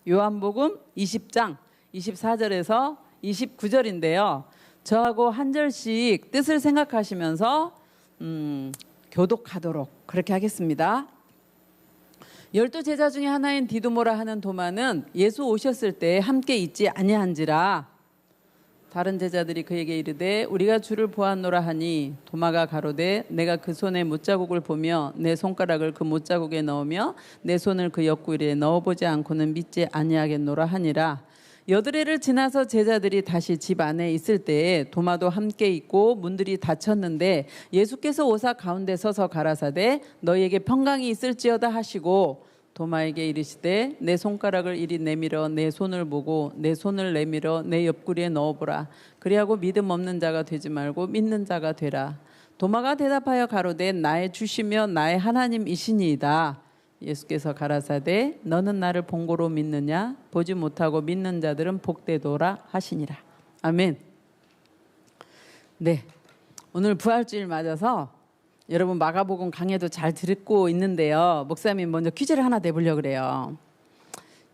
요한복음 20장 24절에서 29절인데요. 저하고 한 절씩 뜻을 생각하시면서 교독하도록 그렇게 하겠습니다. 12제자 중에 하나인 디두모라 하는 도마는 예수 오셨을 때 함께 있지 아니한지라 다른 제자들이 그에게 이르되 우리가 주를 보았노라 하니 도마가 가로되 내가 그 손에 못자국을 보며 내 손가락을 그 못자국에 넣으며 내 손을 그 옆구리에 넣어보지 않고는 믿지 아니하겠노라 하니라. 여드레를 지나서 제자들이 다시 집 안에 있을 때에 도마도 함께 있고 문들이 닫혔는데 예수께서 오사 가운데 서서 가라사대 너희에게 평강이 있을지어다 하시고 도마에게 이르시되 내 손가락을 이리 내밀어 내 손을 보고 내 손을 내밀어 내 옆구리에 넣어보라. 그리하고 믿음 없는 자가 되지 말고 믿는 자가 되라. 도마가 대답하여 가로되 나의 주시며 나의 하나님이시니이다. 예수께서 가라사대 너는 나를 본고로 믿느냐 보지 못하고 믿는 자들은 복되도라 하시니라. 아멘. 네, 오늘 부활주일 맞아서 여러분 마가복음 강해도 잘 듣고 있는데요. 목사님 먼저 퀴즈를 하나 내보려고 그래요.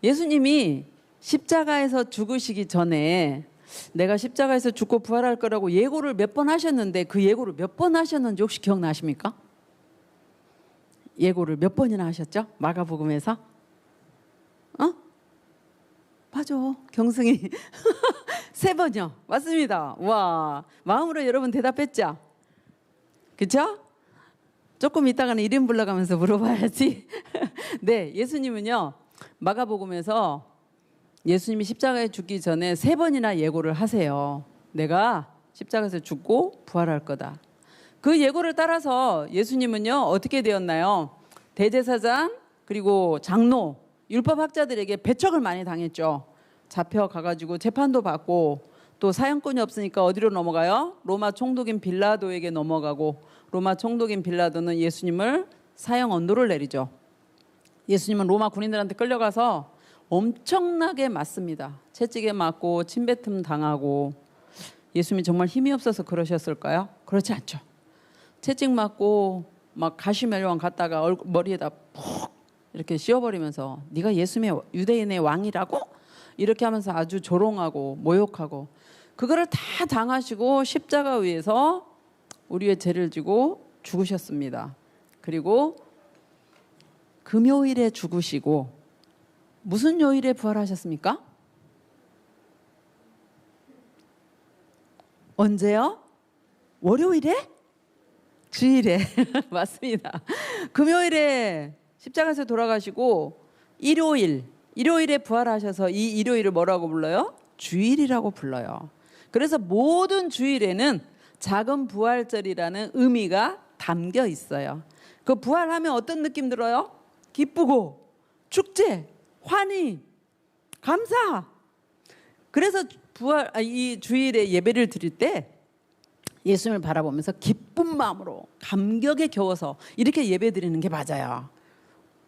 예수님이 십자가에서 죽으시기 전에 내가 십자가에서 죽고 부활할 거라고 예고를 몇 번 하셨는데 그 예고를 몇 번 하셨는지 혹시 기억나십니까? 예고를 몇 번이나 하셨죠? 마가복음에서? 맞아. 경승이 3번이요. 맞습니다. 와, 마음으로 여러분 대답했죠? 그쵸? 조금 이따가는 이름 불러가면서 물어봐야지. 네, 예수님은요 마가복음에서 예수님이 십자가에 죽기 전에 3번이나 예고를 하세요. 내가 십자가에서 죽고 부활할 거다. 그 예고를 따라서 예수님은요 어떻게 되었나요? 대제사장 그리고 장로 율법학자들에게 배척을 많이 당했죠. 잡혀가가지고 재판도 받고 또 사형권이 없으니까 어디로 넘어가요? 로마 총독인 빌라도에게 넘어가고 로마 총독인 빌라도는 예수님을 사형 언도를 내리죠. 예수님은 로마 군인들한테 끌려가서 엄청나게 맞습니다. 채찍에 맞고 침뱉음 당하고. 예수님이 정말 힘이 없어서 그러셨을까요? 그렇지 않죠. 채찍 맞고 막 가시멜로왕 갔다가 머리에다 푹 이렇게 씌워버리면서 네가 예수님의 유대인의 왕이라고? 이렇게 하면서 아주 조롱하고 모욕하고 그거를 다 당하시고 십자가 위에서 우리의 죄를 지고 죽으셨습니다. 그리고 금요일에 죽으시고 무슨 요일에 부활하셨습니까? 언제요? 월요일에? 주일에. 맞습니다. 금요일에 십자가에서 돌아가시고 일요일에 부활하셔서 이 일요일을 뭐라고 불러요? 주일이라고 불러요. 그래서 모든 주일에는 작은 부활절이라는 의미가 담겨 있어요. 그 부활하면 어떤 느낌 들어요? 기쁘고 축제, 환희, 감사. 그래서 이 주일에 예배를 드릴 때 예수님을 바라보면서 기쁜 마음으로 감격에 겨워서 이렇게 예배 드리는 게 맞아요.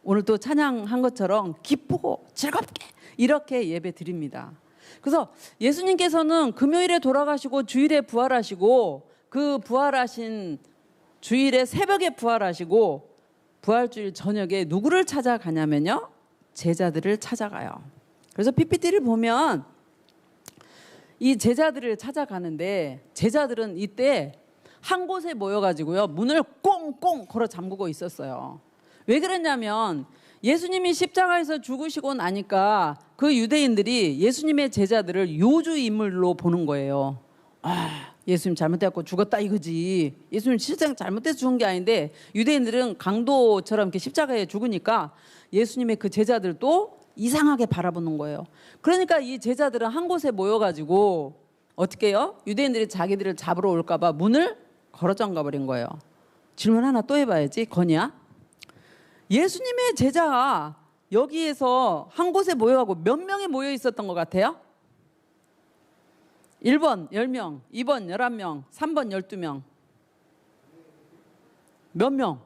오늘 또 찬양한 것처럼 기쁘고 즐겁게 이렇게 예배 드립니다. 그래서 예수님께서는 금요일에 돌아가시고 주일에 부활하시고 그 부활하신 주일에 새벽에 부활하시고 부활주일 저녁에 누구를 찾아가냐면요. 제자들을 찾아가요. 그래서 PPT를 보면 이 제자들을 찾아가는데 제자들은 이때 한 곳에 모여가지고요. 문을 꽁꽁 걸어 잠그고 있었어요. 왜 그랬냐면 예수님이 십자가에서 죽으시고 나니까 그 유대인들이 예수님의 제자들을 요주 인물로 보는 거예요. 아, 예수님 잘못해갖고 죽었다 이거지. 예수님 실제 잘못해서 죽은 게 아닌데 유대인들은 강도처럼 이렇게 십자가에 죽으니까 예수님의 그 제자들도 이상하게 바라보는 거예요. 그러니까 이 제자들은 한 곳에 모여가지고 어떻게 해요? 유대인들이 자기들을 잡으러 올까봐 문을 걸어 잠가 버린 거예요. 질문 하나 또 해봐야지. 건이야? 예수님의 제자가 여기에서 한 곳에 모여가고 몇 명이 모여 있었던 것 같아요? 1번 10명, 2번 11명, 3번 12명. 몇 명?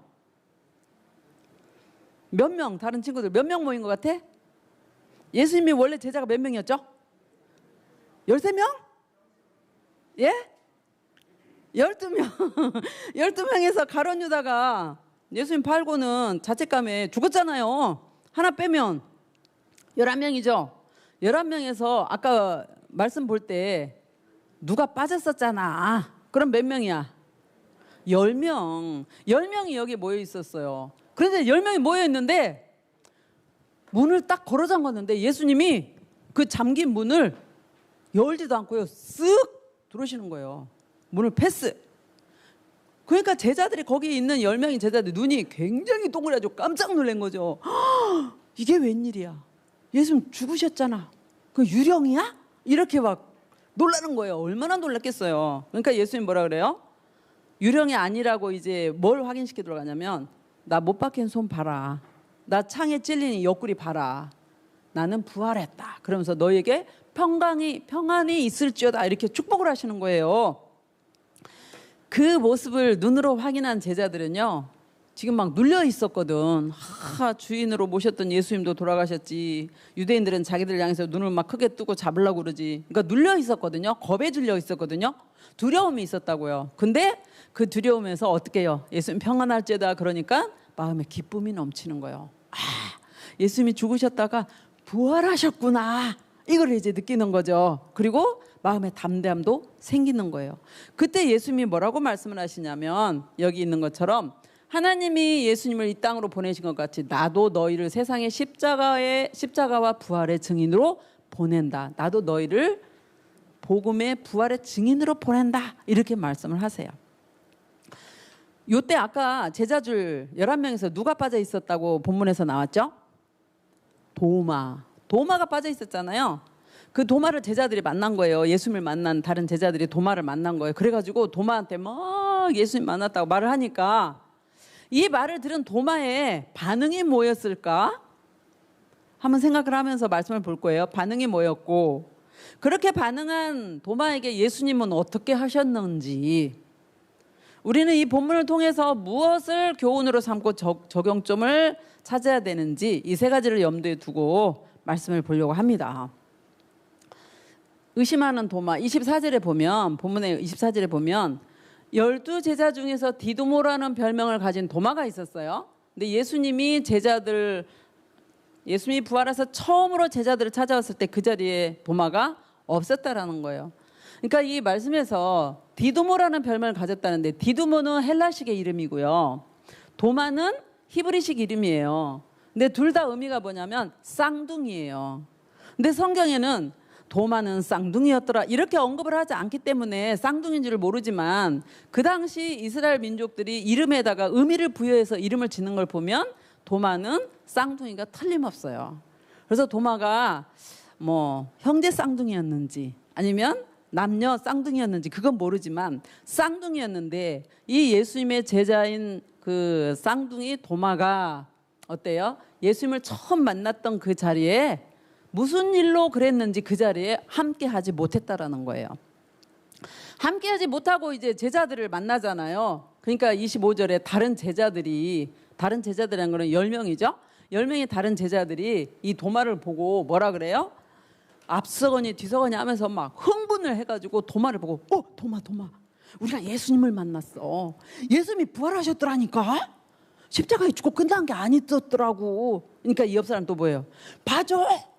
몇 명? 다른 친구들 몇 명 모인 것 같아? 예수님이 원래 제자가 몇 명이었죠? 13명? 예? 12명. 12명에서 가룟 유다가 예수님 팔고는 자책감에 죽었잖아요. 하나 빼면 11명이죠. 11명에서 아까 말씀 볼 때 누가 빠졌었잖아. 그럼 몇 명이야? 10명. 10명이 여기 모여 있었어요. 그런데 10명이 모여 있는데 문을 딱 걸어 잠갔는데 예수님이 그 잠긴 문을 열지도 않고요. 쓱 들어오시는 거예요. 문을 패스. 그러니까 제자들이 거기 있는 10명의 제자들 눈이 굉장히 동그래가지고 깜짝 놀란 거죠. 이게 웬일이야? 예수님 죽으셨잖아. 그 유령이야? 이렇게 막 놀라는 거예요. 얼마나 놀랐겠어요. 그러니까 예수님 뭐라 그래요? 유령이 아니라고 이제 뭘 확인시켜 들어가냐면 나 못 박힌 손 봐라. 나 창에 찔린 옆구리 봐라. 나는 부활했다. 그러면서 너에게 평안이 있을지어다 이렇게 축복을 하시는 거예요. 그 모습을 눈으로 확인한 제자들은요. 지금 막 눌려 있었거든. 주인으로 모셨던 예수님도 돌아가셨지. 유대인들은 자기들 향해서 눈을 막 크게 뜨고 잡으려고 그러지. 그러니까 눌려 있었거든요. 겁에 질려 있었거든요. 두려움이 있었다고요. 근데 그 두려움에서 어떻게 해요? 예수님 평안할지어다 그러니까 마음에 기쁨이 넘치는 거예요. 예수님이 죽으셨다가 부활하셨구나. 이걸 이제 느끼는 거죠. 그리고 마음의 담대함도 생기는 거예요. 그때 예수님이 뭐라고 말씀을 하시냐면 여기 있는 것처럼 하나님이 예수님을 이 땅으로 보내신 것 같이 나도 너희를 세상의 십자가와 부활의 증인으로 보낸다. 나도 너희를 복음의 부활의 증인으로 보낸다. 이렇게 말씀을 하세요. 요때 아까 제자줄 11명에서 누가 빠져 있었다고 본문에서 나왔죠? 도마가 빠져 있었잖아요. 그 도마를 제자들이 만난 거예요. 예수님을 만난 다른 제자들이 도마를 만난 거예요. 그래가지고 도마한테 막 예수님 만났다고 말을 하니까 이 말을 들은 도마의 반응이 뭐였을까? 한번 생각을 하면서 말씀을 볼 거예요. 반응이 뭐였고 그렇게 반응한 도마에게 예수님은 어떻게 하셨는지 우리는 이 본문을 통해서 무엇을 교훈으로 삼고 적용점을 찾아야 되는지 이 세 가지를 염두에 두고 말씀을 보려고 합니다. 의심하는 도마 24절에 보면 본문의 24절에 보면 12제자 중에서 디두모라는 별명을 가진 도마가 있었어요. 근데 예수님이 부활해서 처음으로 제자들을 찾아왔을 때 그 자리에 도마가 없었다라는 거예요. 그러니까 이 말씀에서 디두모라는 별명을 가졌다는데 디두모는 헬라식의 이름이고요. 도마는 히브리식 이름이에요. 근데 둘 다 의미가 뭐냐면 쌍둥이에요. 근데 성경에는 도마는 쌍둥이였더라 이렇게 언급을 하지 않기 때문에 쌍둥이인 줄 모르지만 그 당시 이스라엘 민족들이 이름에다가 의미를 부여해서 이름을 짓는 걸 보면 도마는 쌍둥이가 틀림없어요. 그래서 도마가 뭐 형제 쌍둥이였는지 아니면 남녀 쌍둥이였는지 그건 모르지만 쌍둥이였는데 이 예수님의 제자인 그 쌍둥이 도마가 어때요? 예수님을 처음 만났던 그 자리에 무슨 일로 그랬는지 그 자리에 함께 하지 못했다라는 거예요. 함께 하지 못하고 이제 제자들을 만나잖아요. 그러니까 25절에 다른 제자들이라는 거는 10명이죠. 10명의 다른 제자들이 이 도마를 보고 뭐라 그래요? 앞서거니 뒤서거니 하면서 막 흥분을 해가지고 도마를 보고 도마 우리가 예수님을 만났어. 예수님이 부활하셨더라니까. 십자가에 죽고 끝난 게 아니었더라고. 그러니까 이 옆 사람 또 뭐예요? 맞아.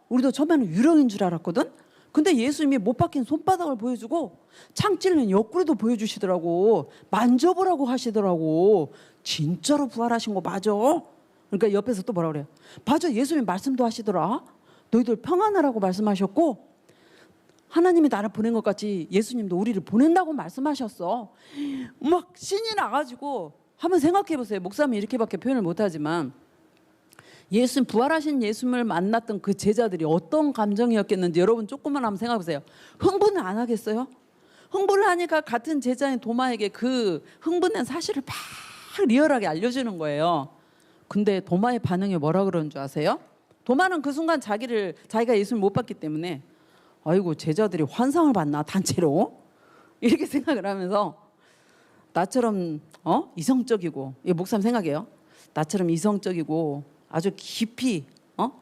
우리도 처음에는 유령인 줄 알았거든. 근데 예수님이 못 박힌 손바닥을 보여주고 창 찔린 옆구리도 보여주시더라고. 만져보라고 하시더라고. 진짜로 부활하신 거 맞아. 그러니까 옆에서 또 뭐라 그래요? 맞아. 예수님 말씀도 하시더라. 너희들 평안하라고 말씀하셨고 하나님이 나를 보낸 것 같이 예수님도 우리를 보낸다고 말씀하셨어. 막 신이 나가지고 한번 생각해 보세요. 목사님이 이렇게밖에 표현을 못하지만 예수님 부활하신 예수님을 만났던 그 제자들이 어떤 감정이었겠는지 여러분 조금만 한번 생각해 보세요. 흥분을 안 하겠어요? 흥분을 하니까 같은 제자인 도마에게 그 흥분된 사실을 막 리얼하게 알려주는 거예요. 근데 도마의 반응이 뭐라 그러는 줄 아세요? 도마는 그 순간 자기가 예수를 못 봤기 때문에 아이고 제자들이 환상을 봤나 단체로 이렇게 생각을 하면서 나처럼 이성적이고 이 목사님 생각해요. 나처럼 이성적이고 아주 깊이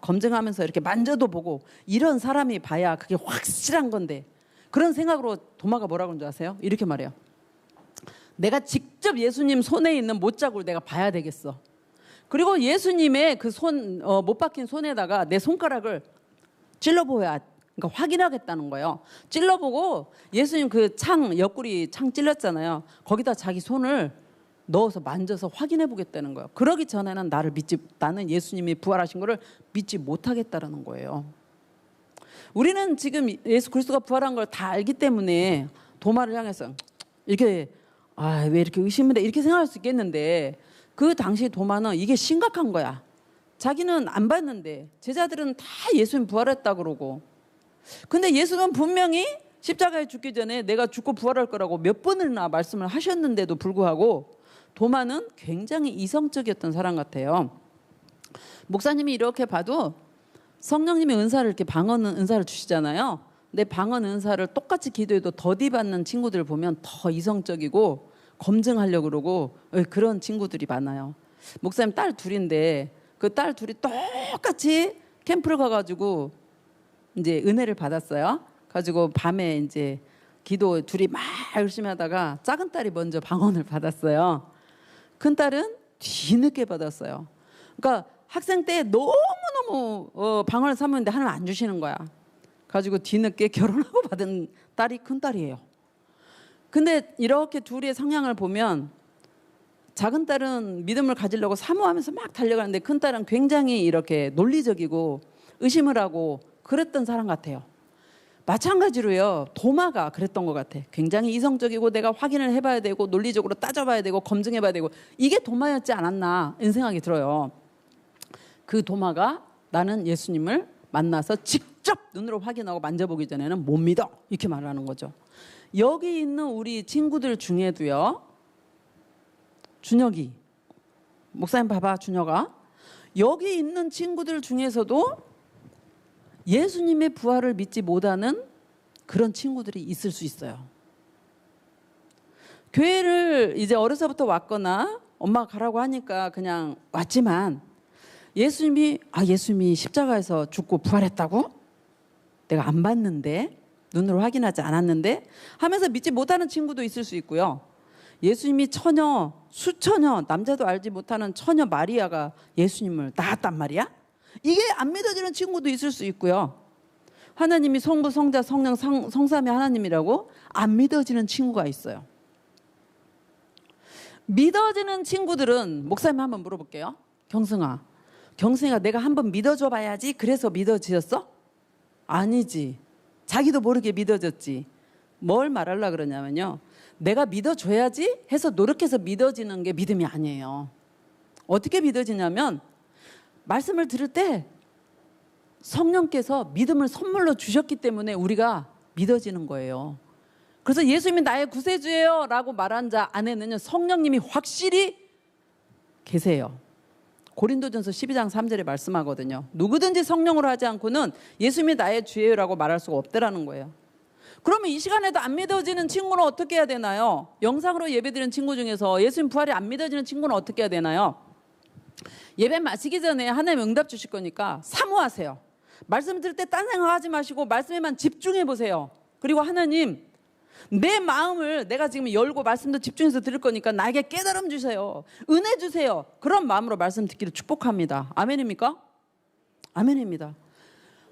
검증하면서 이렇게 만져도 보고 이런 사람이 봐야 그게 확실한 건데 그런 생각으로 도마가 뭐라고 하는 줄 아세요? 이렇게 말해요. 내가 직접 예수님 손에 있는 못자국을 내가 봐야 되겠어. 그리고 예수님의 그 못 박힌 손에다가 내 손가락을 찔러보야, 그러니까 확인하겠다는 거예요. 찔러보고 예수님 그 창, 옆구리 창 찔렸잖아요. 거기다 자기 손을 넣어서 만져서 확인해 보겠다는 거예요. 그러기 전에는 나는 예수님이 부활하신 거를 믿지 못하겠다라는 거예요. 우리는 지금 예수 그리스도가 부활한 걸 다 알기 때문에 도마를 향해서 이렇게 왜 이렇게 의심을 해 이렇게 생각할 수 있겠는데, 그 당시 도마는 이게 심각한 거야. 자기는 안 봤는데 제자들은 다 예수님 부활했다 그러고, 근데 예수는 분명히 십자가에 죽기 전에 내가 죽고 부활할 거라고 몇 번이나 말씀을 하셨는데도 불구하고 도마는 굉장히 이성적이었던 사람 같아요. 목사님이 이렇게 봐도 성령님의 은사를 이렇게 방언 은사를 주시잖아요. 근데 방언 은사를 똑같이 기도해도 더디 받는 친구들 보면 더 이성적이고 검증하려고 그러고 그런 친구들이 많아요. 목사님 딸 둘인데 그 딸 둘이 똑같이 캠프를 가가지고 이제 은혜를 받았어요. 가지고 밤에 이제 기도 둘이 막 열심히 하다가 작은 딸이 먼저 방언을 받았어요. 큰 딸은 뒤늦게 받았어요. 그러니까 학생 때 너무너무 방언을 삼았는데 하나님 안 주시는 거야. 가지고 뒤늦게 결혼하고 받은 딸이 큰 딸이에요. 근데 이렇게 둘의 성향을 보면 작은 딸은 믿음을 가지려고 사모하면서 막 달려가는데 큰 딸은 굉장히 이렇게 논리적이고 의심을 하고 그랬던 사람 같아요. 마찬가지로요, 도마가 그랬던 것 같아. 굉장히 이성적이고 내가 확인을 해봐야 되고 논리적으로 따져봐야 되고 검증해봐야 되고, 이게 도마였지 않았나 이런 생각이 들어요. 그 도마가 나는 예수님을 만나서 직접 눈으로 확인하고 만져보기 전에는 못 믿어 이렇게 말하는 거죠. 여기 있는 우리 친구들 중에도요, 준혁이 목사님 봐봐, 준혁아, 여기 있는 친구들 중에서도 예수님의 부활을 믿지 못하는 그런 친구들이 있을 수 있어요. 교회를 이제 어려서부터 왔거나 엄마가 가라고 하니까 그냥 왔지만 예수님이 십자가에서 죽고 부활했다고? 내가 안 봤는데, 눈으로 확인하지 않았는데 하면서 믿지 못하는 친구도 있을 수 있고요. 예수님이 수처녀, 남자도 알지 못하는 처녀 마리아가 예수님을 낳았단 말이야? 이게 안 믿어지는 친구도 있을 수 있고요. 하나님이 성부, 성자, 성령, 성삼위 하나님이라고 안 믿어지는 친구가 있어요. 믿어지는 친구들은 목사님 한번 물어볼게요. 경승아 내가 한번 믿어줘 봐야지 그래서 믿어지었어? 아니지. 자기도 모르게 믿어졌지. 뭘 말하려고 그러냐면요, 내가 믿어줘야지 해서 노력해서 믿어지는 게 믿음이 아니에요. 어떻게 믿어지냐면 말씀을 들을 때 성령께서 믿음을 선물로 주셨기 때문에 우리가 믿어지는 거예요. 그래서 예수님이 나의 구세주예요 라고 말한 자 안에는요, 성령님이 확실히 계세요. 고린도전서 12장 3절에 말씀하거든요. 누구든지 성령으로 하지 않고는 예수님이 나의 주예요라고 말할 수가 없다라는 거예요. 그러면 이 시간에도 안 믿어지는 친구는 어떻게 해야 되나요? 영상으로 예배드리는 친구 중에서 예수님 부활이 안 믿어지는 친구는 어떻게 해야 되나요? 예배 마치기 전에 하나님 응답 주실 거니까 사모하세요. 말씀 들을 때 딴 생각하지 마시고 말씀에만 집중해 보세요. 그리고 하나님, 내 마음을 내가 지금 열고 말씀도 집중해서 들을 거니까 나에게 깨달음 주세요. 은혜 주세요. 그런 마음으로 말씀 듣기를 축복합니다. 아멘입니까? 아멘입니다.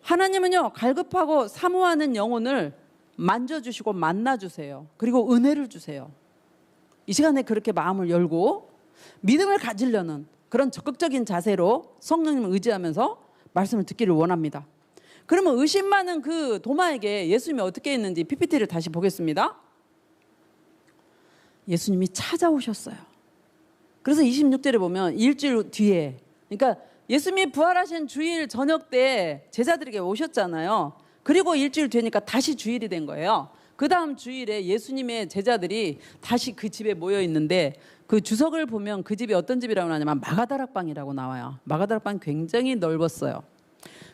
하나님은요, 갈급하고 사모하는 영혼을 만져주시고 만나주세요. 그리고 은혜를 주세요. 이 시간에 그렇게 마음을 열고 믿음을 가지려는 그런 적극적인 자세로 성령님을 의지하면서 말씀을 듣기를 원합니다. 그러면 의심 많은 그 도마에게 예수님이 어떻게 했는지 PPT를 다시 보겠습니다. 예수님이 찾아오셨어요. 그래서 26절에 보면 일주일 뒤에, 그러니까 예수님이 부활하신 주일 저녁 때 제자들에게 오셨잖아요. 그리고 일주일 되니까 다시 주일이 된 거예요. 그 다음 주일에 예수님의 제자들이 다시 그 집에 모여 있는데, 그 주석을 보면 그 집이 어떤 집이라고 하냐면 마가다락방이라고 나와요. 마가다락방이 굉장히 넓었어요.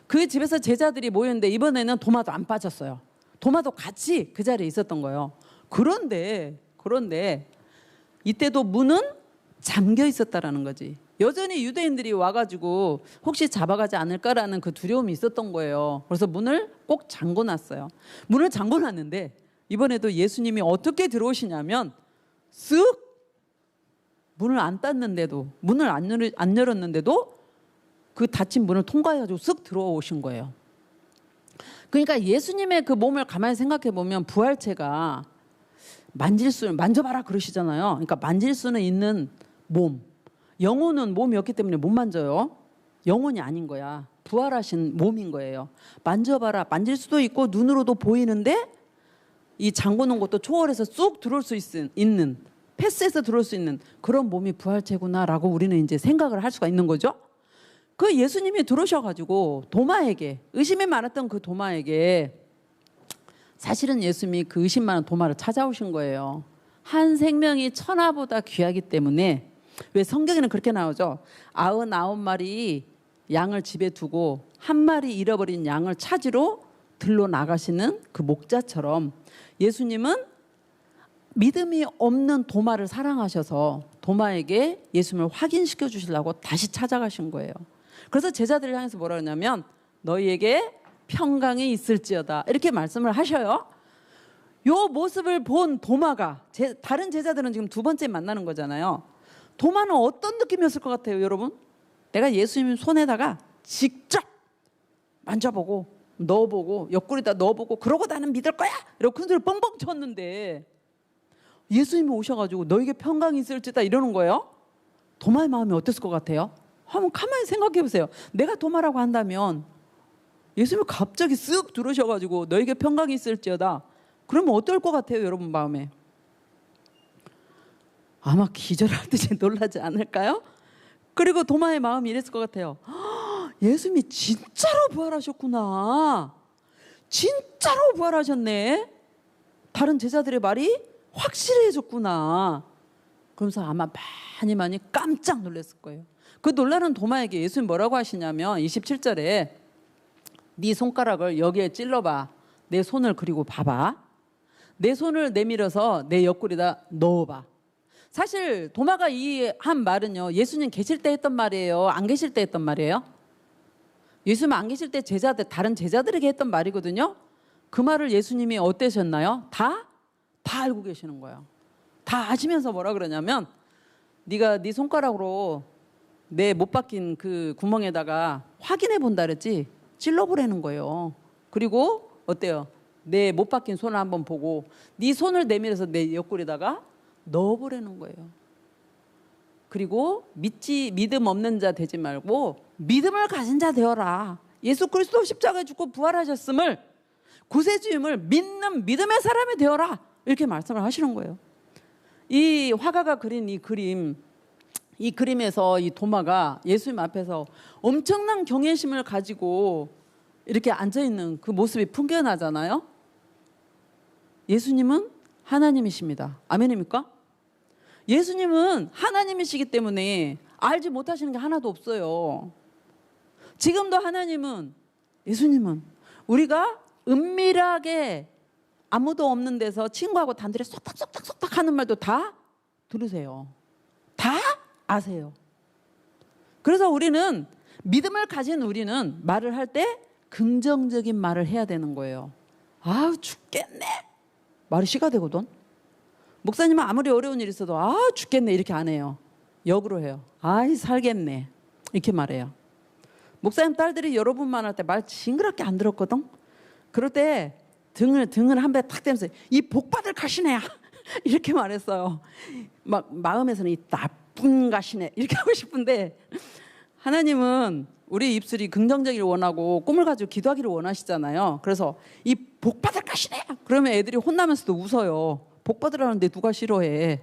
그 집에서 제자들이 모였는데 이번에는 도마도 안 빠졌어요. 도마도 같이 그 자리에 있었던 거예요. 그런데 이때도 문은 잠겨 있었다라는 거지. 여전히 유대인들이 와가지고 혹시 잡아가지 않을까라는 그 두려움이 있었던 거예요. 그래서 문을 꼭 잠궈놨어요. 문을 잠궈놨는데 이번에도 예수님이 어떻게 들어오시냐면 쓱 문을 안 땄는데도, 문을 안 열었는데도 그 닫힌 문을 통과해가지고 쓱 들어오신 거예요. 그러니까 예수님의 그 몸을 가만히 생각해 보면 부활체가 만져봐라 그러시잖아요. 그러니까 만질 수는 있는 몸. 영혼은 몸이 없기 때문에 못 만져요. 영혼이 아닌 거야. 부활하신 몸인 거예요. 만져봐라. 만질 수도 있고 눈으로도 보이는데 이 잠그는 것도 초월해서 쑥 들어올 수 있는 패스해서 들어올 수 있는 그런 몸이 부활체구나라고 우리는 이제 생각을 할 수가 있는 거죠. 그 예수님이 들어오셔가지고 도마에게 의심이 많았던 그 도마에게 사실은 예수님이 그 의심 많은 도마를 찾아오신 거예요. 한 생명이 천하보다 귀하기 때문에 왜 성경에는 그렇게 나오죠. 99마리 양을 집에 두고 한 마리 잃어버린 양을 찾으러 들러 나가시는 그 목자처럼 예수님은 믿음이 없는 도마를 사랑하셔서 도마에게 예수님을 확인시켜 주시려고 다시 찾아가신 거예요. 그래서 제자들을 향해서 뭐라 그러냐면 너희에게 평강이 있을지어다 이렇게 말씀을 하셔요. 요 모습을 본 도마가 다른 제자들은 지금 두 번째 만나는 거잖아요. 도마는 어떤 느낌이었을 것 같아요, 여러분? 내가 예수님 손에다가 직접 만져보고 넣어보고 옆구리에다 넣어보고 그러고 나는 믿을 거야 이러고 큰 소리 뻥뻥 쳤는데 예수님이 오셔가지고 너에게 평강이 있을지다 이러는 거예요. 도마의 마음이 어땠을 것 같아요? 한번 가만히 생각해 보세요. 내가 도마라고 한다면 예수님이 갑자기 쓱 들어오셔가지고 너에게 평강이 있을지어다 그러면 어떨 것 같아요, 여러분 마음에? 아마 기절하듯이 놀라지 않을까요? 그리고 도마의 마음이 이랬을 것 같아요. 예수님이 진짜로 부활하셨구나. 진짜로 부활하셨네. 다른 제자들의 말이 확실해졌구나. 그러면서 아마 많이 깜짝 놀랐을 거예요. 그 놀라는 도마에게 예수님 뭐라고 하시냐면 27절에 네 손가락을 여기에 찔러봐. 내 손을 그리고 봐봐. 내 손을 내밀어서 내 옆구리에다 넣어봐. 사실 도마가 이 한 말은요. 예수님 계실 때 했던 말이에요? 안 계실 때 했던 말이에요? 예수님 안 계실 때 다른 제자들에게 했던 말이거든요. 그 말을 예수님이 어떠셨나요? 다 알고 계시는 거예요. 다 아시면서 뭐라 그러냐면 네가 네 손가락으로 내 못 박힌 그 구멍에다가 확인해 본다 그랬지 찔러보라는 거예요. 그리고 어때요? 내 못 박힌 손을 한번 보고 네 손을 내밀어서 내 옆구리에다가 넣어보라는 거예요. 그리고 믿음 없는 자 되지 말고 믿음을 가진 자 되어라. 예수 그리스도 십자가에 죽고 부활하셨음을 구세주임을 믿는 믿음의 사람이 되어라. 이렇게 말씀을 하시는 거예요. 이 화가가 그린 이 그림에서 이 도마가 예수님 앞에서 엄청난 경외심을 가지고 이렇게 앉아있는 그 모습이 풍겨나잖아요. 예수님은 하나님이십니다. 아멘입니까? 예수님은 하나님이시기 때문에 알지 못하시는 게 하나도 없어요. 지금도 예수님은 우리가 은밀하게 아무도 없는 데서 친구하고 단둘이 속닥속닥 하는 말도 다 들으세요. 다 아세요. 그래서 우리는 믿음을 가진 우리는 말을 할 때 긍정적인 말을 해야 되는 거예요. 아우 죽겠네. 말이 씨가 되거든. 목사님은 아무리 어려운 일 있어도 아 죽겠네 이렇게 안 해요. 역으로 해요. 아이 살겠네 이렇게 말해요. 목사님 딸들이 여러분만 할 때 말 징그럽게 안 들었거든. 그럴 때 등을 한 배 탁 대면서 이 복받을 가시네야 이렇게 말했어요. 막 마음에서는 이 나쁜 가시네 이렇게 하고 싶은데 하나님은 우리 입술이 긍정적이를 원하고 꿈을 가지고 기도하기를 원하시잖아요. 그래서 이 복받을 가시네 그러면 애들이 혼나면서도 웃어요. 복받으라는데 누가 싫어해.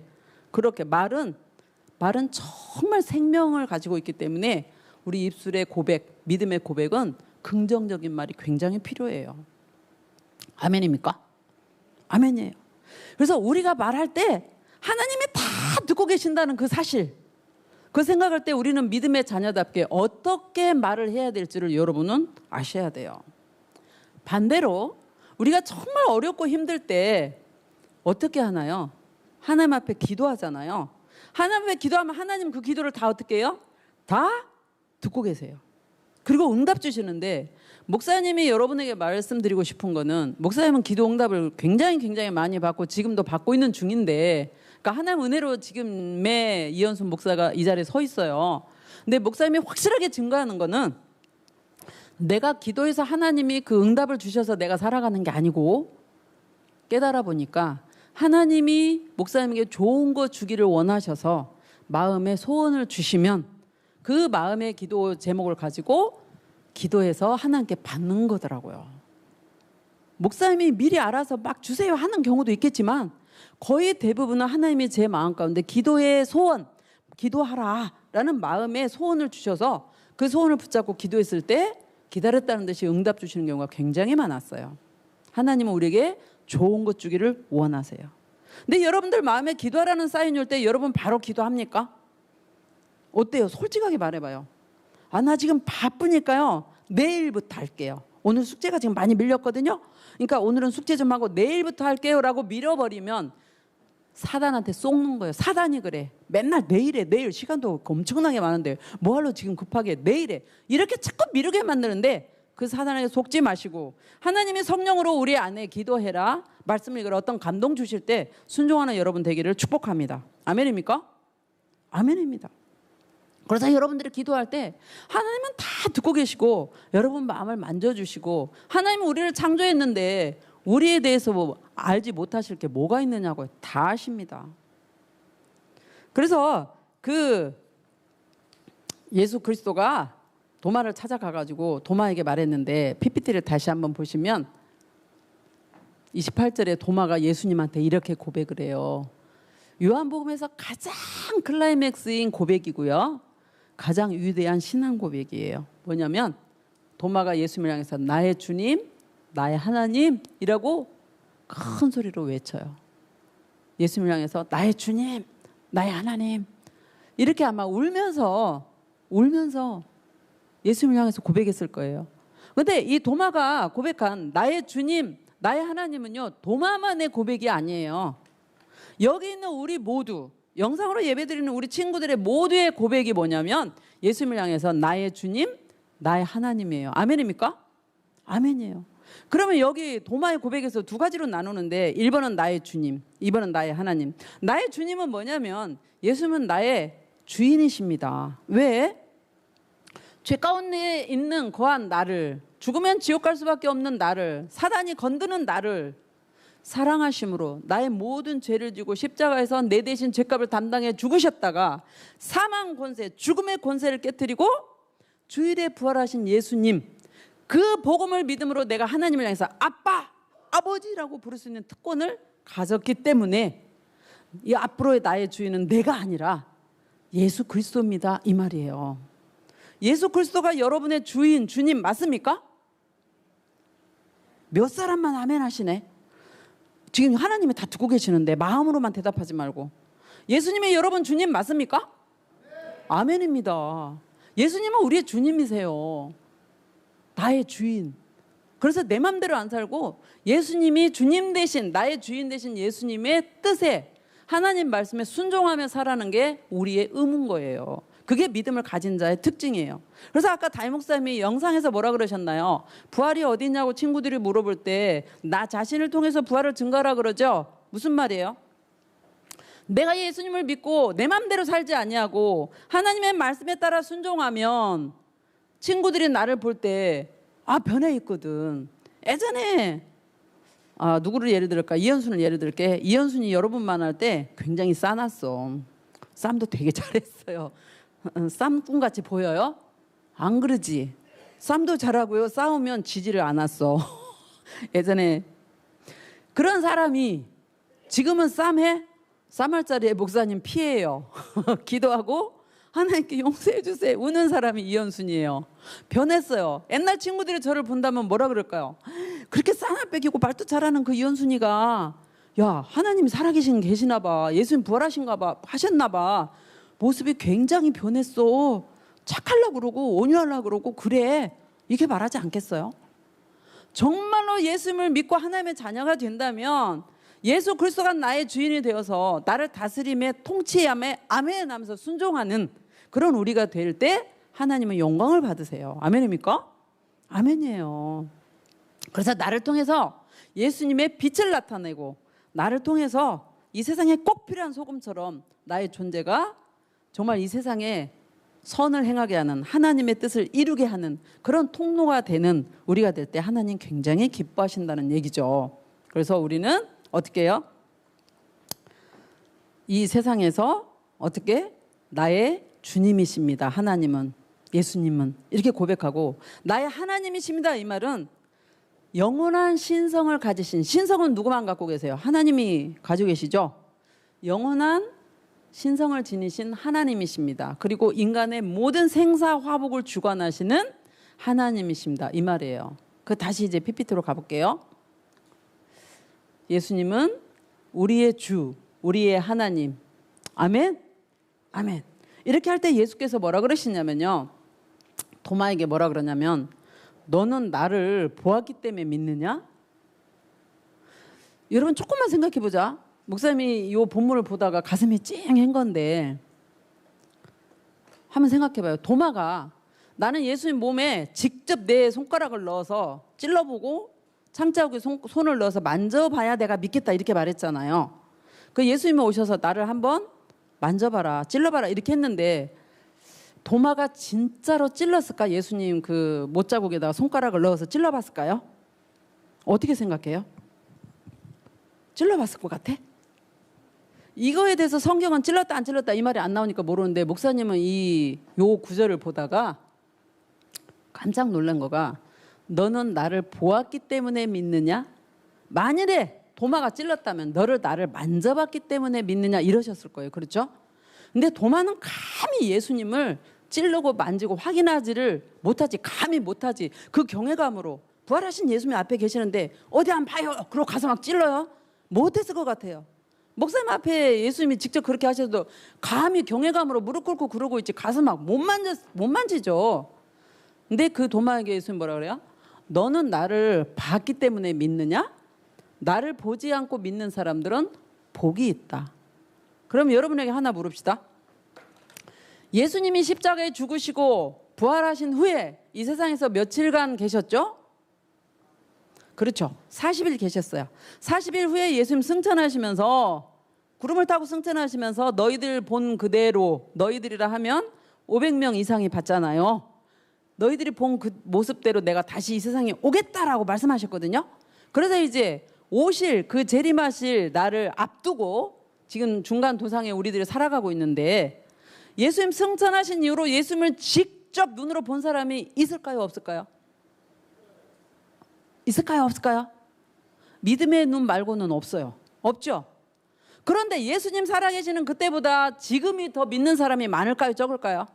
그렇게 말은 정말 생명을 가지고 있기 때문에 우리 입술의 고백, 믿음의 고백은 긍정적인 말이 굉장히 필요해요. 아멘입니까? 아멘이에요. 그래서 우리가 말할 때 하나님이 다 듣고 계신다는 그 사실, 그 생각할 때 우리는 믿음의 자녀답게 어떻게 말을 해야 될지를 여러분은 아셔야 돼요. 반대로 우리가 정말 어렵고 힘들 때 어떻게 하나요? 하나님 앞에 기도하잖아요. 하나님 앞에 기도하면 하나님 그 기도를 다 어떻게 해요? 다 듣고 계세요. 그리고 응답 주시는데 목사님이 여러분에게 말씀드리고 싶은 거는 목사님은 기도 응답을 굉장히 많이 받고 지금도 받고 있는 중인데 그러니까 하나님 은혜로 지금 이현순 목사가 이 자리에 서 있어요. 근데 목사님이 확실하게 증거하는 거는 내가 기도해서 하나님이 그 응답을 주셔서 내가 살아가는 게 아니고 깨달아 보니까 하나님이 목사님에게 좋은 거 주기를 원하셔서 마음에 소원을 주시면 그 마음의 기도 제목을 가지고 기도해서 하나님께 받는 거더라고요. 목사님이 미리 알아서 막 주세요 하는 경우도 있겠지만 거의 대부분은 하나님이 제 마음 가운데 기도의 소원, 기도하라 라는 마음의 소원을 주셔서 그 소원을 붙잡고 기도했을 때 기다렸다는 듯이 응답 주시는 경우가 굉장히 많았어요. 하나님은 우리에게 좋은 것 주기를 원하세요. 근데 여러분들 마음에 기도하라는 사인이 올 때 여러분 바로 기도합니까? 어때요? 솔직하게 말해봐요. 아, 나 지금 바쁘니까요. 내일부터 할게요. 오늘 숙제가 지금 많이 밀렸거든요. 그러니까 오늘은 숙제 좀 하고 내일부터 할게요 라고 밀어버리면 사단한테 속는 거예요. 사단이 그래. 맨날 내일에 내일 시간도 엄청나게 많은데 뭐하러 지금 급하게 내일에 이렇게 자꾸 미루게 만드는데 그 사단에게 속지 마시고 하나님이 성령으로 우리 안에 기도해라 말씀을 읽으라 어떤 감동 주실 때 순종하는 여러분 되기를 축복합니다. 아멘입니까? 아멘입니다. 그래서 여러분들이 기도할 때 하나님은 다 듣고 계시고 여러분 마음을 만져주시고 하나님은 우리를 창조했는데 우리에 대해서 뭐 알지 못하실 게 뭐가 있느냐고 다 아십니다. 그래서 그 예수 그리스도가 도마를 찾아가가지고 도마에게 말했는데 PPT를 다시 한번 보시면 28절에 도마가 예수님한테 이렇게 고백을 해요. 요한복음에서 가장 클라이맥스인 고백이고요. 가장 위대한 신앙 고백이에요. 뭐냐면 도마가 예수님을 향해서 나의 주님, 나의 하나님이라고 큰 소리로 외쳐요. 예수님을 향해서 나의 주님, 나의 하나님 이렇게 아마 울면서 예수님을 향해서 고백했을 거예요. 그런데 이 도마가 고백한 나의 주님, 나의 하나님은요 도마만의 고백이 아니에요. 여기 있는 우리 모두 영상으로 예배드리는 우리 친구들의 모두의 고백이 뭐냐면 예수님을 향해서 나의 주님, 나의 하나님이에요. 아멘입니까? 아멘이에요. 그러면 여기 도마의 고백에서 두 가지로 나누는데 1번은 나의 주님, 2번은 나의 하나님. 나의 주님은 뭐냐면 예수님은 나의 주인이십니다. 왜? 죄 가운데 있는 거한 나를, 죽으면 지옥 갈 수밖에 없는 나를, 사단이 건드는 나를 사랑하심으로 나의 모든 죄를 지고 십자가에서 내 대신 죄값을 담당해 죽으셨다가 사망 권세, 죽음의 권세를 깨뜨리고 주일에 부활하신 예수님, 그 복음을 믿음으로 내가 하나님을 향해서 아빠, 아버지라고 부를 수 있는 특권을 가졌기 때문에 이 앞으로의 나의 주인은 내가 아니라 예수 그리스도입니다 이 말이에요. 예수 그리스도가 여러분의 주인, 주님 맞습니까? 몇 사람만 아멘 하시네. 지금 하나님이 다 듣고 계시는데 마음으로만 대답하지 말고. 예수님이 여러분 주님 맞습니까? 아멘입니다. 예수님은 우리의 주님이세요. 나의 주인. 그래서 내 맘대로 안 살고 예수님이 주님 대신, 나의 주인 대신 예수님의 뜻에, 하나님 말씀에 순종하며 살아가는 게 우리의 의무인 거예요. 그게 믿음을 가진 자의 특징이에요. 그래서 아까 다임 목사님이 영상에서 뭐라 그러셨나요? 부활이 어디 있냐고 친구들이 물어볼 때 나 자신을 통해서 부활을 증거하라 그러죠. 무슨 말이에요? 내가 예수님을 믿고 내 맘대로 살지 아니하고 하나님의 말씀에 따라 순종하면 친구들이 나를 볼 때 변해 있거든. 예전에 누구를 예를 들을까? 이현순을 예를 들게. 이현순이 여러분 만날 때 굉장히 싸놨어. 쌈도 되게 잘했어요. 쌈꾼같이 보여요? 안 그러지. 쌈도 잘하고요. 싸우면 지지를 않았어. 예전에 그런 사람이 지금은 쌈해? 쌈할 자리에 목사님 피해요. 기도하고 하나님께 용서해 주세요. 우는 사람이 이현순이에요. 변했어요. 옛날 친구들이 저를 본다면 뭐라 그럴까요? 그렇게 쌍을 빼기고 말도 잘하는 그 이현순이가 야 하나님이 살아계신 계시나 봐. 예수님 부활하신가 봐. 하셨나 봐. 모습이 굉장히 변했어. 착하려고 그러고 온유하려고 그러고 그래. 이렇게 말하지 않겠어요? 정말로 예수님을 믿고 하나님의 자녀가 된다면 예수 그리스도가 나의 주인이 되어서 나를 다스림에 통치함에 아멘 하면서 순종하는 그런 우리가 될 때 하나님은 영광을 받으세요. 아멘입니까? 아멘이에요. 그래서 나를 통해서 예수님의 빛을 나타내고 나를 통해서 이 세상에 꼭 필요한 소금처럼 나의 존재가 정말 이 세상에 선을 행하게 하는, 하나님의 뜻을 이루게 하는 그런 통로가 되는 우리가 될 때 하나님 굉장히 기뻐하신다는 얘기죠. 그래서 우리는 어떻게 해요? 이 세상에서 어떻게? 나의 주님이십니다. 하나님은, 예수님은 이렇게 고백하고, 나의 하나님이십니다. 이 말은 영원한 신성을 가지신, 신성은 누구만 갖고 계세요? 하나님이 가지고 계시죠. 영원한 신성을 지니신 하나님이십니다. 그리고 인간의 모든 생사 화복을 주관하시는 하나님이십니다. 이 말이에요. 그 다시 이제 PPT로 가볼게요. 예수님은 우리의 주, 우리의 하나님. 아멘? 아멘. 이렇게 할 때 예수께서 뭐라 그러시냐면요, 도마에게 뭐라 그러냐면, 너는 나를 보았기 때문에 믿느냐? 여러분 조금만 생각해 보자. 목사님이 이 본문을 보다가 가슴이 찡한 건데, 한번 생각해 봐요. 도마가 나는 예수님 몸에 직접 내 손가락을 넣어서 찔러보고 창자국에 손을 넣어서 만져봐야 내가 믿겠다 이렇게 말했잖아요. 그 예수님이 오셔서 나를 한번 만져봐라, 찔러봐라 이렇게 했는데, 도마가 진짜로 찔렀을까? 예수님 그 못자국에다가 손가락을 넣어서 찔러봤을까요? 어떻게 생각해요? 찔러봤을 것 같아? 이거에 대해서 성경은 찔렀다 안 찔렀다 이 말이 안 나오니까 모르는데, 목사님은 요 구절을 보다가 깜짝 놀란 거가, 너는 나를 보았기 때문에 믿느냐? 만일에 도마가 찔렀다면 너를 나를 만져봤기 때문에 믿느냐 이러셨을 거예요. 그렇죠? 근데 도마는 감히 예수님을 찌르고 만지고 확인하지를 못하지, 감히 못하지. 그 경외감으로 부활하신 예수님 앞에 계시는데 어디 한번 봐요 그러고 가서 막 찔러요? 못했을 것 같아요. 목사님 앞에 예수님이 직접 그렇게 하셔도 감히 경외감으로 무릎 꿇고 그러고 있지, 가서 막 못 만지죠. 근데 그 도마에게 예수님 뭐라 그래요? 너는 나를 봤기 때문에 믿느냐? 나를 보지 않고 믿는 사람들은 복이 있다. 그럼 여러분에게 하나 물읍시다. 예수님이 십자가에 죽으시고 부활하신 후에 이 세상에서 며칠간 계셨죠? 그렇죠. 40일 계셨어요. 40일 후에 예수님 승천하시면서, 구름을 타고 승천하시면서 너희들 본 그대로, 너희들이라 하면 500명 이상이 봤잖아요. 너희들이 본 그 모습대로 내가 다시 이 세상에 오겠다라고 말씀하셨거든요. 그래서 이제 오실, 그 재림하실 나를 앞두고 지금 중간 도상에 우리들이 살아가고 있는데, 예수님 승천하신 이후로 예수님을 직접 눈으로 본 사람이 있을까요, 없을까요? 있을까요, 없을까요? 믿음의 눈 말고는 없어요. 없죠? 그런데 예수님 살아계시는 그때보다 지금이 더 믿는 사람이 많을까요, 적을까요?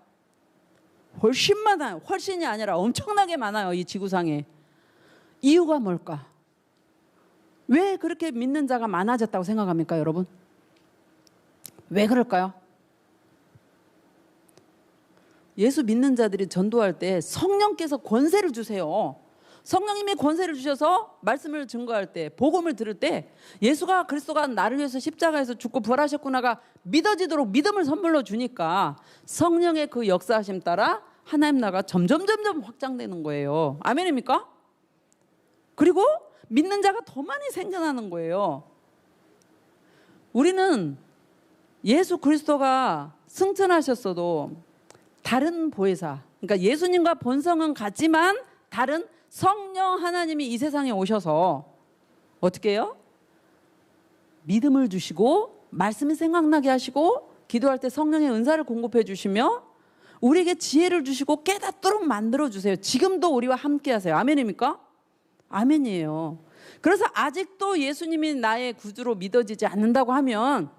훨씬 많아요. 훨씬이 아니라 엄청나게 많아요, 이 지구상에. 이유가 뭘까? 왜 그렇게 믿는 자가 많아졌다고 생각합니까, 여러분? 왜 그럴까요? 예수 믿는 자들이 전도할 때 성령께서 권세를 주세요. 성령님이 권세를 주셔서 말씀을 증거할 때, 복음을 들을 때, 예수가 그리스도가 나를 위해서 십자가에서 죽고 부활하셨구나가 믿어지도록 믿음을 선물로 주니까 성령의 그 역사하심 따라 하나님 나라가 점점 확장되는 거예요. 아멘입니까? 그리고 믿는 자가 더 많이 생겨나는 거예요. 우리는 예수 그리스도가 승천하셨어도 다른 보혜사, 그러니까 예수님과 본성은 같지만 다른 성령 하나님이 이 세상에 오셔서 어떻게 해요? 믿음을 주시고 말씀이 생각나게 하시고 기도할 때 성령의 은사를 공급해 주시며 우리에게 지혜를 주시고 깨닫도록 만들어 주세요. 지금도 우리와 함께 하세요. 아멘입니까? 아멘이에요. 그래서 아직도 예수님이 나의 구주로 믿어지지 않는다고 하면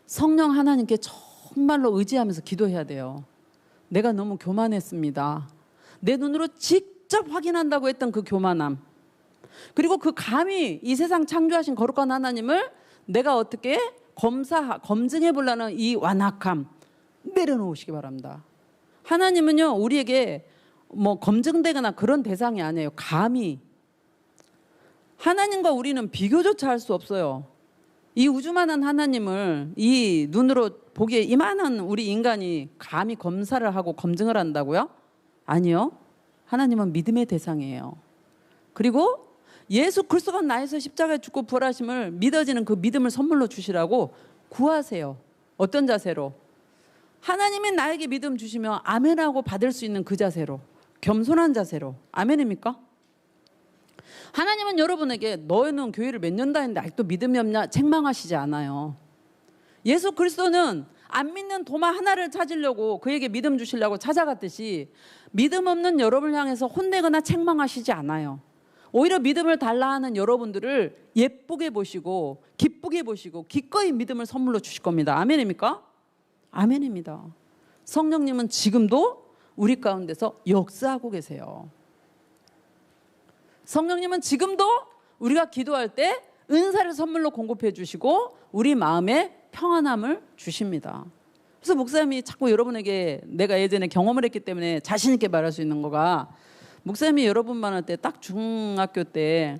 성령 하나님께 정말로 의지하면서 기도해야 돼요. 내가 너무 교만했습니다. 내 눈으로 직접 확인한다고 했던 그 교만함, 그리고 그 감히 이 세상 창조하신 거룩한 하나님을 내가 어떻게 검증해 보려는 이 완악함 내려놓으시기 바랍니다. 하나님은요, 우리에게 뭐 검증되거나 그런 대상이 아니에요. 감히 하나님과 우리는 비교조차 할 수 없어요. 이 우주만한 하나님을 이 눈으로 보기에 이만한 우리 인간이 감히 검사를 하고 검증을 한다고요? 아니요. 하나님은 믿음의 대상이에요. 그리고 예수 그리스도가 나에서 십자가에 죽고 부활하심을 믿어지는 그 믿음을 선물로 주시라고 구하세요. 어떤 자세로? 하나님이 나에게 믿음 주시면 아멘하고 받을 수 있는 그 자세로, 겸손한 자세로. 아멘입니까? 하나님은 여러분에게 너희는 교회를 몇 년 다녔는데 아직도 믿음이 없냐 책망하시지 않아요. 예수 그리스도는 안 믿는 도마 하나를 찾으려고 그에게 믿음 주시려고 찾아갔듯이 믿음 없는 여러분을 향해서 혼내거나 책망하시지 않아요. 오히려 믿음을 달라 하는 여러분들을 예쁘게 보시고 기쁘게 보시고 기꺼이 믿음을 선물로 주실 겁니다. 아멘입니까? 아멘입니다. 성령님은 지금도 우리 가운데서 역사하고 계세요. 성령님은 지금도 우리가 기도할 때 은사를 선물로 공급해 주시고 우리 마음에 평안함을 주십니다. 그래서 목사님이 자꾸 여러분에게 내가 예전에 경험을 했기 때문에 자신 있게 말할 수 있는 거가, 목사님이 여러분 만날 때 딱 중학교 때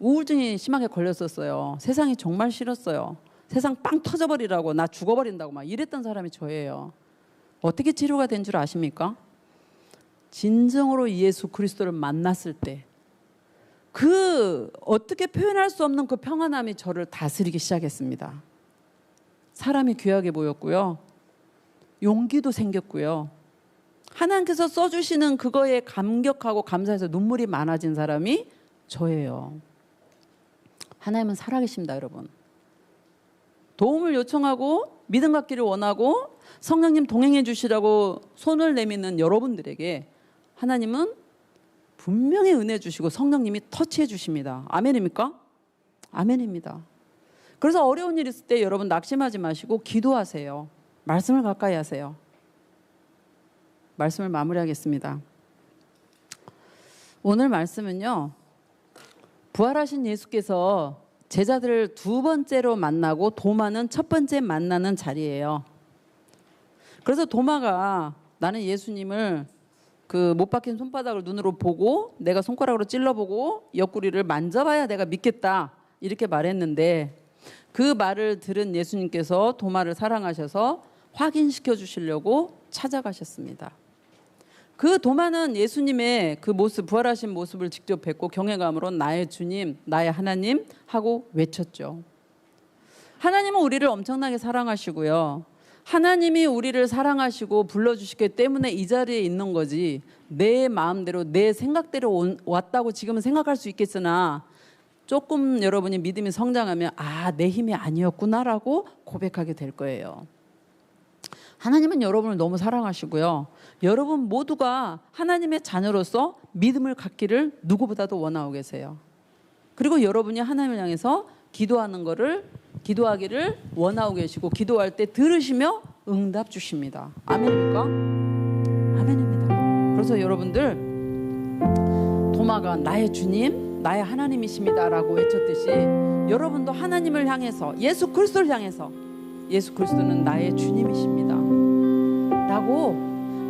우울증이 심하게 걸렸었어요. 세상이 정말 싫었어요. 세상 빵 터져버리라고, 나 죽어버린다고 막 이랬던 사람이 저예요. 어떻게 치료가 된 줄 아십니까? 진정으로 예수 그리스도를 만났을 때 그 어떻게 표현할 수 없는 그 평안함이 저를 다스리기 시작했습니다. 사람이 귀하게 보였고요. 용기도 생겼고요. 하나님께서 써주시는 그거에 감격하고 감사해서 눈물이 많아진 사람이 저예요. 하나님은 살아계십니다, 여러분. 도움을 요청하고 믿음 갖기를 원하고 성령님 동행해 주시라고 손을 내미는 여러분들에게 하나님은 분명히 은혜 주시고 성령님이 터치해 주십니다. 아멘입니까? 아멘입니다. 그래서 어려운 일 있을 때 여러분 낙심하지 마시고 기도하세요. 말씀을 가까이 하세요. 말씀을 마무리하겠습니다. 오늘 말씀은요, 부활하신 예수께서 제자들을 두 번째로 만나고 도마는 첫 번째 만나는 자리예요. 그래서 도마가 나는 예수님을 그 못 박힌 손바닥을 눈으로 보고 내가 손가락으로 찔러보고 옆구리를 만져봐야 내가 믿겠다 이렇게 말했는데, 그 말을 들은 예수님께서 도마를 사랑하셔서 확인시켜 주시려고 찾아가셨습니다. 그 도마는 예수님의 그 모습, 부활하신 모습을 직접 뵙고 경외감으로 나의 주님, 나의 하나님 하고 외쳤죠. 하나님은 우리를 엄청나게 사랑하시고요. 하나님이 우리를 사랑하시고 불러주시기 때문에 이 자리에 있는 거지, 내 마음대로 내 생각대로 왔다고 지금은 생각할 수 있겠으나 조금 여러분이 믿음이 성장하면 내 힘이 아니었구나라고 고백하게 될 거예요. 하나님은 여러분을 너무 사랑하시고요. 여러분 모두가 하나님의 자녀로서 믿음을 갖기를 누구보다도 원하고 계세요. 그리고 여러분이 하나님을 향해서 기도하기를 원하고 계시고 기도할 때 들으시며 응답 주십니다. 아멘입니까? 아멘입니다. 그래서 여러분들, 도마가 나의 주님, 나의 하나님이십니다라고 외쳤듯이 여러분도 하나님을 향해서, 예수 그리스도를 향해서 예수 그리스도는 나의 주님이십니다 라고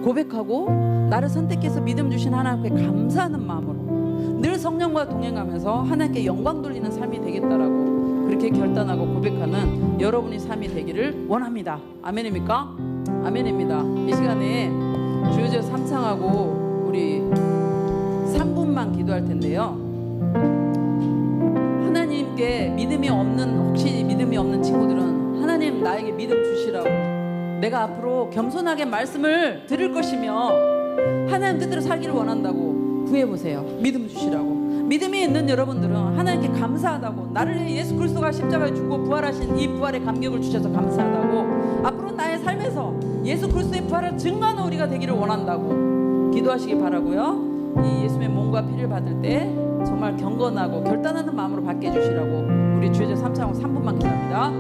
고백하고 나를 선택해서 믿음 주신 하나님께 감사하는 마음으로 늘 성령과 동행하면서 하나님께 영광 돌리는 삶이 되겠다라고 그렇게 결단하고 고백하는 여러분의 삶이 되기를 원합니다. 아멘입니까? 아멘입니다. 이 시간에 주여져 3창하고 우리 3분만 기도할 텐데요. 하나님께 혹시 믿음이 없는 친구들은 하나님 나에게 믿음 주시라고, 내가 앞으로 겸손하게 말씀을 들을 것이며 하나님 뜻대로 살기를 원한다고 구해보세요. 믿음 주시라고. 믿음이 있는 여러분들은 하나님께 감사하다고, 나를 위해 예수 그리스도가 십자가에 죽고 부활하신 이 부활의 감격을 주셔서 감사하다고, 앞으로 나의 삶에서 예수 그리스도의 부활을 증거하는 우리가 되기를 원한다고 기도하시기 바라고요. 이 예수의 몸과 피를 받을 때 정말 경건하고 결단하는 마음으로 받게 해주시라고 우리 주여자 3창하고 3분만 기도합니다.